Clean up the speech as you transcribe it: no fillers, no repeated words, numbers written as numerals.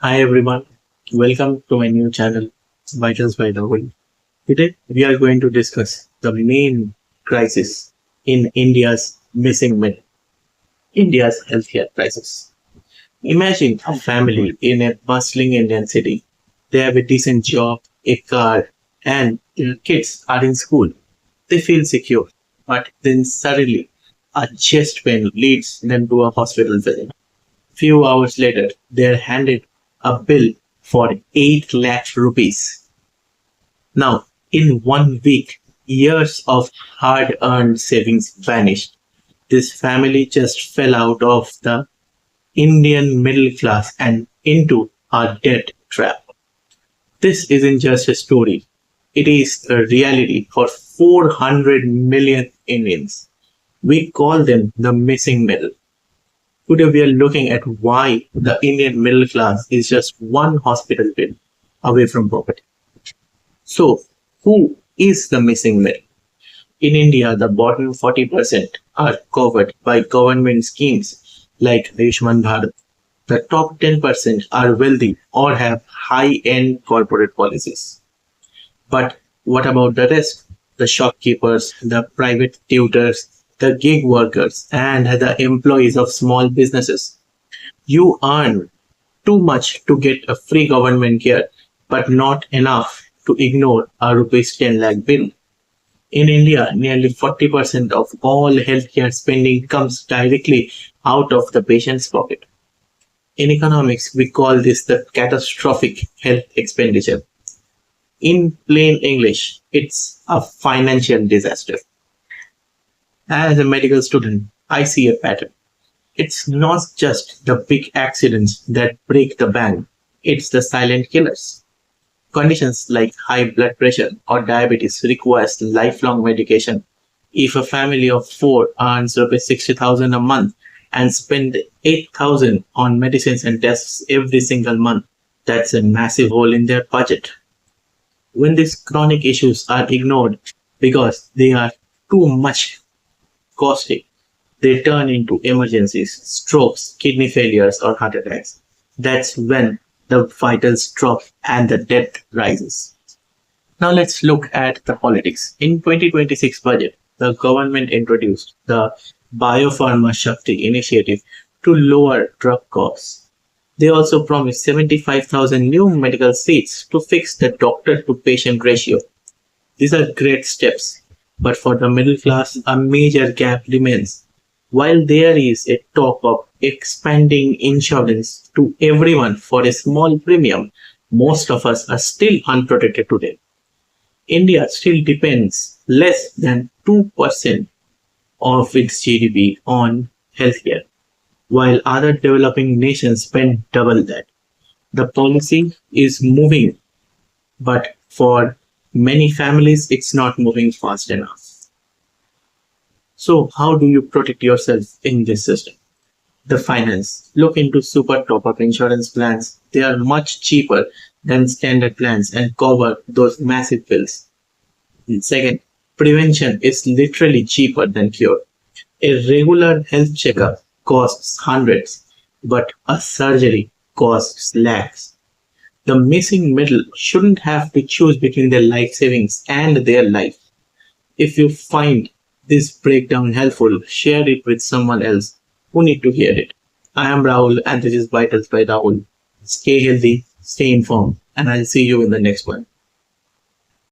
Hi everyone, welcome to my new channel, Vitals by Rahul. Today we are going to discuss the main crisis in India's missing men, India's healthcare crisis. Imagine a family in a bustling Indian city. They have a decent job, a car, and their kids are in school. They feel secure, but then suddenly a chest pain leads them to a hospital visit. Few hours later, they are handed a bill for 8 lakh rupees. Now, in 1 week, years of hard earned savings vanished. This family just fell out of the Indian middle class and into a debt trap. This isn't just a story, it is a reality for 400 million Indians. We call them the missing middle. Today we are looking at why the Indian middle class is just one hospital bill away from poverty. So, who is the missing middle? In India, the bottom 40% are covered by government schemes like Ayushman Bharat. The top 10% are wealthy or have high-end corporate policies. But what about the rest? The shopkeepers, the private tutors, the gig workers, and the employees of small businesses. You earn too much to get a free government care, but not enough to ignore a rupees 10 lakh bill. In India, nearly 40% of all healthcare spending comes directly out of the patient's pocket. In economics, we call this the catastrophic health expenditure. In plain English, it's a financial disaster. As a medical student, I see a pattern. It's not just the big accidents that break the bank, it's the silent killers. Conditions like high blood pressure or diabetes requires lifelong medication. If a family of four earns rupees 60,000 a month and spend 8,000 on medicines and tests every single month, that's a massive hole in their budget. When these chronic issues are ignored because they are too much costly, they turn into emergencies, strokes, kidney failures, or heart attacks. That's when the vitals drop and the debt rises. Now let's look at the politics. In 2026 budget, the government introduced the Biopharma Shakti initiative to lower drug costs. They also promised 75,000 new medical seats to fix the doctor to patient ratio. These are great steps, but for the middle class, a major gap remains. While there is a talk of expanding insurance to everyone for a small premium, most of us are still unprotected today. India still depends less than 2% of its GDP on healthcare, while other developing nations spend double that. The policy is moving, but for many families, it's not moving fast enough. So, how do you protect yourself in this system? The finance. Look into super top up insurance plans. They are much cheaper than standard plans and cover those massive bills. And second, prevention is literally cheaper than cure. A regular health checkup costs hundreds, but a surgery costs lakhs. The missing middle shouldn't have to choose between their life savings and their life. If you find this breakdown helpful, share it with someone else who need to hear it. I am Rahul and this is Vitals by Rahul. Stay healthy, stay informed, and I'll see you in the next one.